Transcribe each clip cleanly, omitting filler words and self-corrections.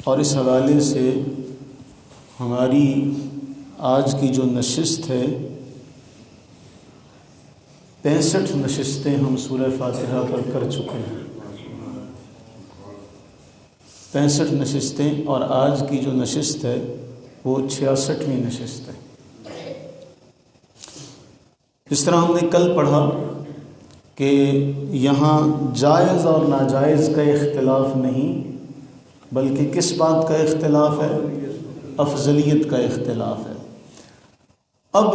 اور اس حوالے سے ہماری آج کی جو نشست ہے 65 نشستیں ہم سورہ فاتحہ پر کر چکے ہیں، 65 نشستیں، اور آج کی جو نشست ہے وہ 66ویں نشست ہے۔ اس طرح ہم نے کل پڑھا کہ یہاں جائز اور ناجائز کا اختلاف نہیں، بلکہ کس بات کا اختلاف ہے؟ افضلیت کا اختلاف ہے۔ اب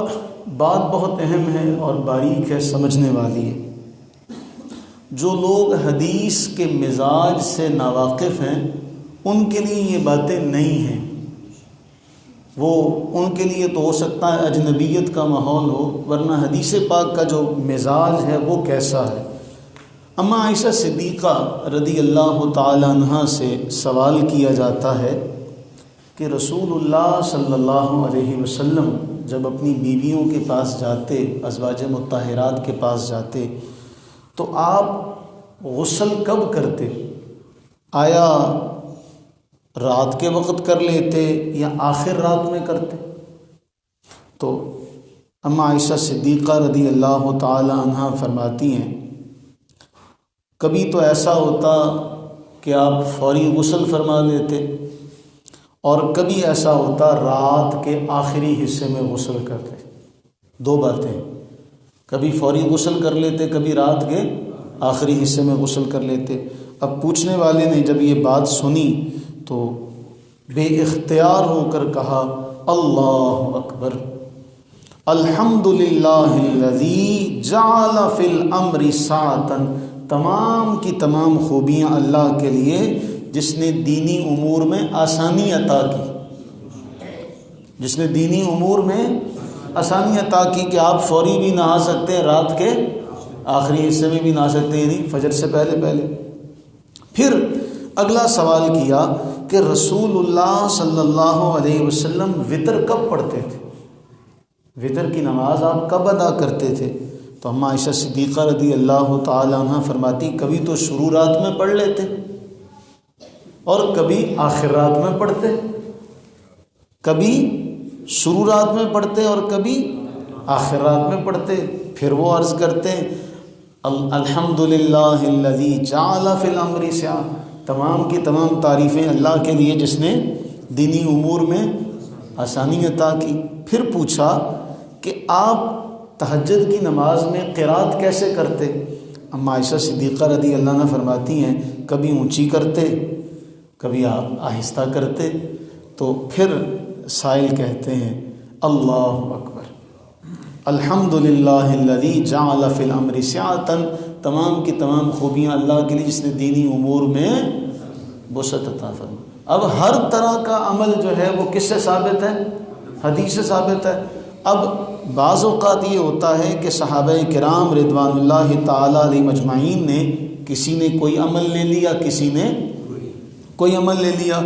بات بہت اہم ہے اور باریک ہے، سمجھنے والی ہے۔ جو لوگ حدیث کے مزاج سے ناواقف ہیں ان کے لیے یہ باتیں نئی ہیں، وہ ان کے لیے تو ہو سکتا ہے اجنبیت کا ماحول ہو، ورنہ حدیث پاک کا جو مزاج ہے وہ کیسا ہے۔ اما عائشہ صدیقہ رضی اللہ تعالی عنہا سے سوال کیا جاتا ہے کہ رسول اللہ صلی اللہ علیہ وسلم جب اپنی بیویوں کے پاس جاتے، ازواج مطہرات کے پاس جاتے، تو آپ غسل کب کرتے؟ آیا رات کے وقت کر لیتے یا آخر رات میں کرتے؟ تو اما عائشہ صدیقہ رضی اللہ تعالی عنہا فرماتی ہیں کبھی تو ایسا ہوتا کہ آپ فوری غسل فرما لیتے، اور کبھی ایسا ہوتا رات کے آخری حصے میں غسل کرتے۔ دو باتیں، کبھی فوری غسل کر لیتے، کبھی رات کے آخری حصے میں غسل کر لیتے۔ اب پوچھنے والے نے جب یہ بات سنی تو بے اختیار ہو کر کہا اللہ اکبر، الحمدللہ الذی جعل فی الامر سعۃ، تمام کی تمام خوبیاں اللہ کے لیے جس نے دینی امور میں آسانی عطا کی، جس نے دینی امور میں آسانی عطا کی کہ آپ فوری بھی نہا سکتے ہیں، رات کے آخری حصے میں بھی نہا سکتے ہیں، یعنی فجر سے پہلے۔ پھر اگلا سوال کیا کہ رسول اللہ صلی اللہ علیہ وسلم وتر کب پڑھتے تھے؟ وتر کی نماز آپ کب ادا کرتے تھے؟ تو اما عائشہ صدیقہ رضی اللہ تعالی عنہ فرماتی کبھی تو شروع رات میں پڑھ لیتے اور کبھی آخر رات میں پڑھتے، کبھی شروع رات میں پڑھتے اور کبھی آخر رات میں پڑھتے۔ پھر وہ عرض کرتے الحمدللہ الذی جعل فی الامر سعۃ، تمام کی تمام تعریفیں اللہ کے لیے جس نے دینی امور میں آسانی عطا کی۔ پھر پوچھا کہ آپ تہجد کی نماز میں قرات کیسے کرتے؟ اما عائشہ صدیقہ رضی اللہ عنہ فرماتی ہیں کبھی اونچی کرتے، کبھی آپ آہستہ کرتے۔ تو پھر سائل کہتے ہیں اللہ اکبر، الحمدللہ الذی جعل فی الامر سعۃ، تمام کی تمام خوبیاں اللہ کے لیے جس نے دینی امور میں وسعت عطا فرمائی۔ اب ہر طرح کا عمل جو ہے وہ کس سے ثابت ہے؟ حدیث سے ثابت ہے۔ اب بعض اوقات یہ ہوتا ہے کہ صحابہ کرام رضوان اللہ تعالی علیہ مجمعین نے کسی نے کوئی عمل لے لیا، کسی نے کوئی عمل لے لیا۔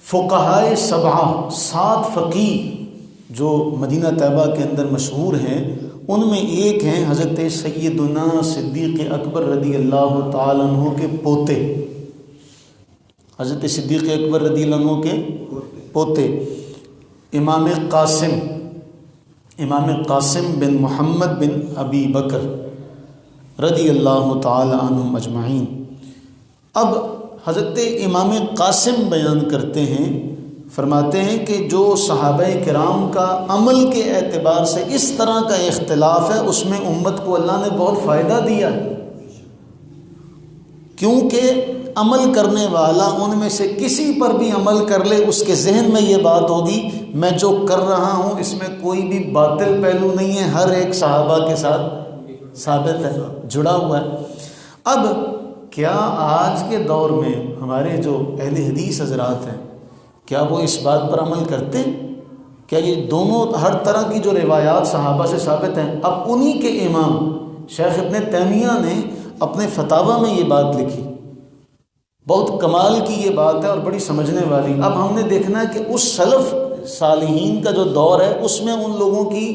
فقہائے سبعہ، 7 فقیہ جو مدینہ طیبہ کے اندر مشہور ہیں، ان میں ایک ہیں حضرت سیدنا صدیق اکبر رضی اللہ تعالیٰ عنہ کے پوتے، حضرت صدیق اکبر رضی اللہ عنہ کے پوتے امام قاسم بن محمد بن ابی بکر رضی اللہ تعالی عنہم اجمعین۔ اب حضرت امام قاسم بیان کرتے ہیں، فرماتے ہیں کہ جو صحابہ کرام کا عمل کے اعتبار سے اس طرح کا اختلاف ہے، اس میں امت کو اللہ نے بہت فائدہ دیا ہے، کیونکہ عمل کرنے والا ان میں سے کسی پر بھی عمل کر لے، اس کے ذہن میں یہ بات ہوگی میں جو کر رہا ہوں اس میں کوئی بھی باطل پہلو نہیں ہے، ہر ایک صحابہ کے ساتھ ثابت ہے، جڑا ہوا ہے۔ اب کیا آج کے دور میں ہمارے جو اہل حدیث حضرات ہیں، کیا وہ اس بات پر عمل کرتے ہیں؟ کیا یہ دونوں ہر طرح کی جو روایات صحابہ سے ثابت ہیں؟ اب انہی کے امام شیخ ابن تیمیہ نے اپنے فتاویٰ میں یہ بات لکھی، بہت کمال کی یہ بات ہے اور بڑی سمجھنے والی۔ اب ہم نے دیکھنا ہے کہ اس سلف صالحین کا جو دور ہے اس میں ان لوگوں کی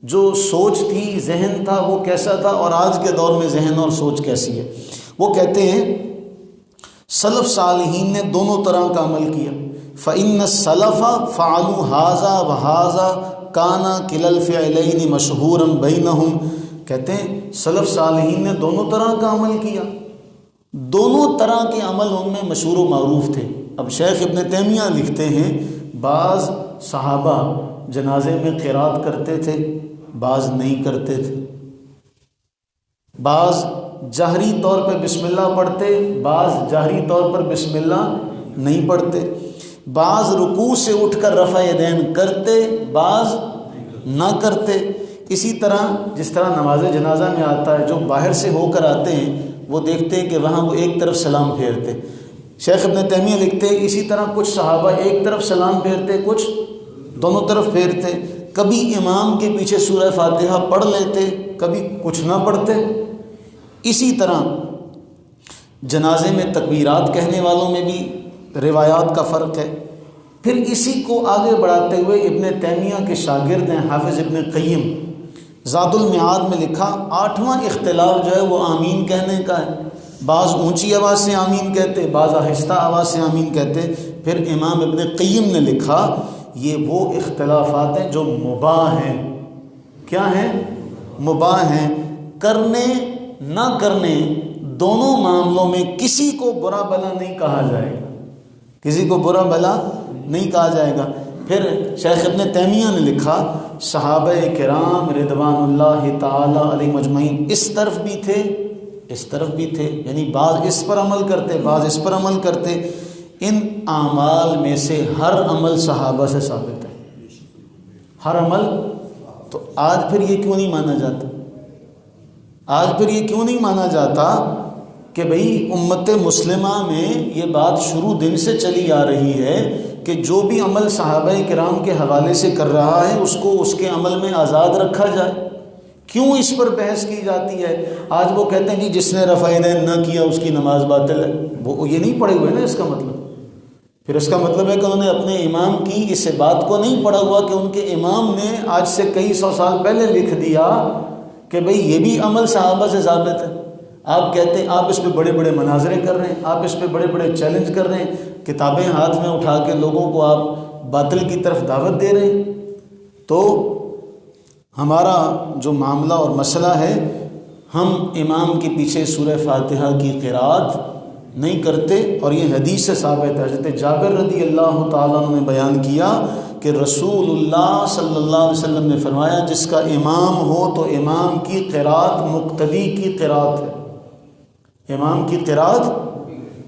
جو سوچ تھی، ذہن تھا، وہ کیسا تھا، اور آج کے دور میں ذہن اور سوچ کیسی ہے۔ وہ کہتے ہیں سلف صالحین نے دونوں طرح کا عمل کیا. فإن السلف فعلوا هذا وهذا كان كلا الفعلين مشهورا بينهم. کہتے ہیں سلف صالحین نے دونوں طرح کا عمل کیا، دونوں طرح کے عمل ان میں مشہور و معروف تھے. اب شیخ ابن تیمیہ لکھتے ہیں بعض صحابہ جنازے میں قرات کرتے تھے، بعض نہیں کرتے تھے. بعض جہری طور پہ بسم اللہ پڑھتے، بعض جہری طور پر بسم اللہ نہیں پڑھتے. بعض رکوع سے اٹھ کر رفع یدین کرتے، بعض نہ کرتے. اسی طرح جس طرح نماز جنازہ میں آتا ہے، جو باہر سے ہو کر آتے ہیں وہ دیکھتے ہیں کہ وہاں وہ ایک طرف سلام پھیرتے. شیخ ابن تیمیہ لکھتے ہیں اسی طرح کچھ صحابہ ایک طرف سلام پھیرتے، کچھ دونوں طرف پھیرتے. کبھی امام کے پیچھے سورہ فاتحہ پڑھ لیتے، کبھی کچھ نہ پڑھتے. اسی طرح جنازے میں تکبیرات کہنے والوں میں بھی روایات کا فرق ہے. پھر اسی کو آگے بڑھاتے ہوئے ابن تیمیہ کے شاگرد ہیں حافظ ابن قیم، زاد المعاد میں لکھا 8واں اختلاف جو ہے وہ آمین کہنے کا ہے. بعض اونچی آواز سے آمین کہتے، بعض آہستہ آواز سے آمین کہتے. پھر امام ابن قیم نے لکھا یہ وہ اختلافات ہیں جو مباح ہیں. کیا ہیں؟ مباح ہیں. کرنے نہ کرنے دونوں معاملوں میں کسی کو برا بھلا نہیں کہا جائے گا، کسی کو برا بھلا نہیں کہا جائے گا. پھر شیخ ابن تیمیہ نے لکھا صحابہ کرام رضوان اللہ تعالی علیہم اجمعین اس طرف بھی تھے، اس طرف بھی تھے، یعنی بعض اس پر عمل کرتے، بعض اس پر عمل کرتے. ان اعمال میں سے ہر عمل صحابہ سے ثابت ہے، ہر عمل. تو آج پھر یہ کیوں نہیں مانا جاتا؟ آج پھر یہ کیوں نہیں مانا جاتا کہ بھئی امت مسلمہ میں یہ بات شروع دن سے چلی آ رہی ہے کہ جو بھی عمل صحابہ کرام کے حوالے سے کر رہا ہے اس کو اس کے عمل میں آزاد رکھا جائے. کیوں اس پر بحث کی جاتی ہے؟ آج وہ کہتے ہیں کہ جس نے رفع یدین نہ کیا اس کی نماز باطل ہے. وہ یہ نہیں پڑھے ہوئے نا. اس کا مطلب پھر اس کا مطلب ہے کہ انہوں نے اپنے امام کی اس بات کو نہیں پڑھا ہوا کہ ان کے امام نے آج سے کئی سو سال پہلے لکھ دیا کہ بھئی یہ بھی عمل صحابہ سے ثابت ہے. آپ کہتے ہیں آپ اس پہ بڑے بڑے مناظرے کر رہے ہیں، آپ اس پہ بڑے بڑے چیلنج کر رہے ہیں، کتابیں ہاتھ میں اٹھا کے لوگوں کو آپ باطل کی طرف دعوت دے رہے ہیں. تو ہمارا جو معاملہ اور مسئلہ ہے، ہم امام کے پیچھے سورہ فاتحہ کی قرات نہیں کرتے، اور یہ حدیث سے ثابت ہے. حضرت جابر رضی اللہ تعالیٰ عنہ نے بیان کیا کہ رسول اللہ صلی اللہ علیہ وسلم نے فرمایا جس کا امام ہو تو امام کی قرات مقتدی کی قرات ہے، امام کی قرات.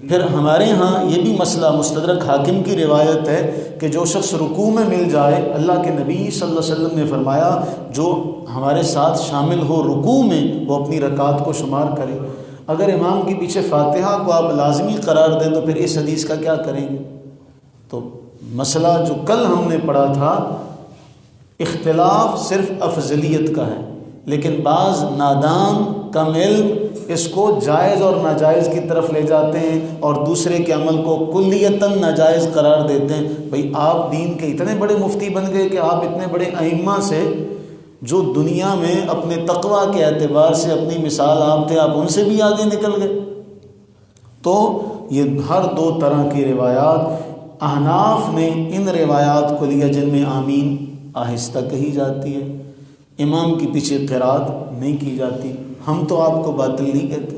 پھر ہمارے ہاں یہ بھی مسئلہ مستدرک حاکم کی روایت ہے کہ جو شخص رکوع میں مل جائے، اللہ کے نبی صلی اللہ علیہ وسلم نے فرمایا جو ہمارے ساتھ شامل ہو رکوع میں وہ اپنی رکعت کو شمار کرے. اگر امام کے پیچھے فاتحہ کو آپ لازمی قرار دیں تو پھر اس حدیث کا کیا کریں گے؟ تو مسئلہ جو کل ہم نے پڑھا تھا، اختلاف صرف افضلیت کا ہے، لیکن بعض نادان کم علم اس کو جائز اور ناجائز کی طرف لے جاتے ہیں اور دوسرے کے عمل کو کلیتاً ناجائز قرار دیتے ہیں. بھئی آپ دین کے اتنے بڑے مفتی بن گئے کہ آپ اتنے بڑے ائمہ سے جو دنیا میں اپنے تقویٰ کے اعتبار سے اپنی مثال آپ تھے، آپ ان سے بھی آگے نکل گئے. تو یہ ہر دو طرح کی روایات، احناف نے ان روایات کو لیا جن میں آمین آہستہ کہی جاتی ہے، امام کے پیچھے قرات نہیں کی جاتی. ہم تو آپ کو باطل نہیں کہتے،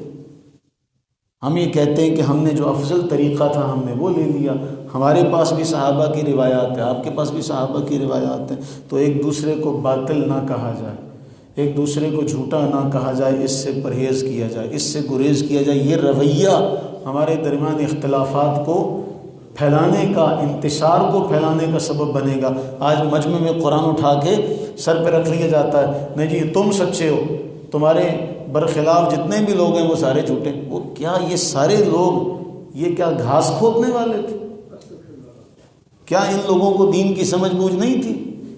ہم یہ کہتے ہیں کہ ہم نے جو افضل طریقہ تھا ہم نے وہ لے لیا. ہمارے پاس بھی صحابہ کی روایات ہیں، آپ کے پاس بھی صحابہ کی روایات ہیں. تو ایک دوسرے کو باطل نہ کہا جائے، ایک دوسرے کو جھوٹا نہ کہا جائے، اس سے پرہیز کیا جائے، اس سے گریز کیا جائے. یہ رویہ ہمارے درمیان اختلافات کو پھیلانے کا، انتشار کو پھیلانے کا سبب بنے گا. آج مجمع میں قرآن اٹھا کے سر پہ رکھ لیا جاتا ہے، نہیں جی تم سچے ہو، تمہارے برخلاف جتنے بھی لوگ ہیں وہ سارے جھوٹے. وہ کیا یہ سارے لوگ یہ کیا گھاس کھودنے والے تھے؟ کیا ان لوگوں کو دین کی سمجھ بوجھ نہیں تھی؟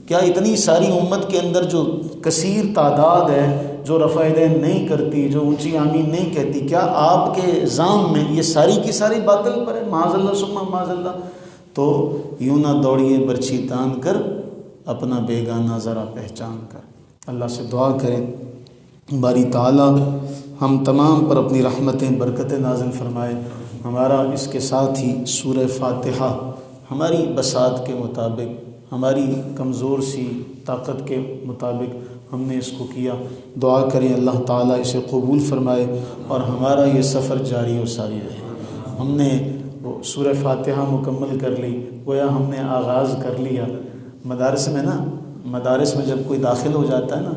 کیا اتنی ساری امت کے اندر جو کثیر تعداد ہے جو رفع یدین نہیں کرتی، جو اونچی آمین نہیں کہتی، کیا آپ کے ذام میں یہ ساری کی ساری باطل پر ہے؟ معاذ اللہ ثم معاذ اللہ. تو یوں نہ دوڑیے برچھی تان کر، اپنا بیگانہ ذرا پہچان کر. اللہ سے دعا کریں باری تعالی ہم تمام پر اپنی رحمتیں برکتیں نازل فرمائے. ہمارا اس کے ساتھ ہی سورہ فاتحہ ہماری بساط کے مطابق، ہماری کمزور سی طاقت کے مطابق ہم نے اس کو کیا۔ دعا کریں اللہ تعالیٰ اسے قبول فرمائے اور ہمارا یہ سفر جاری و ساری رہے۔ ہم نے وہ سورہ فاتحہ مکمل کر لی، گویا ہم نے آغاز کر لیا۔ مدارس میں جب کوئی داخل ہو جاتا ہے نا،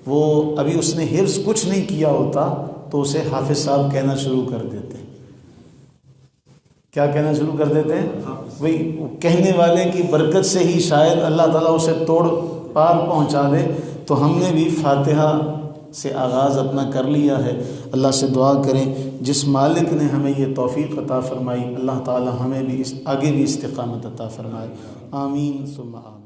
وہ ابھی اس نے حفظ کچھ نہیں کیا ہوتا تو اسے حافظ صاحب کہنا شروع کر دیتے ہیں۔ کیا کہنا شروع کر دیتے ہیں؟ وہی کہنے والے کی برکت سے ہی شاید اللہ تعالیٰ اسے توڑ پار پہنچا دے۔ تو ہم نے بھی فاتحہ سے آغاز اپنا کر لیا ہے۔ اللہ سے دعا کریں جس مالک نے ہمیں یہ توفیق عطا فرمائی، اللہ تعالیٰ ہمیں بھی آگے بھی استقامت عطا فرمائے۔ آمین ثم آمین۔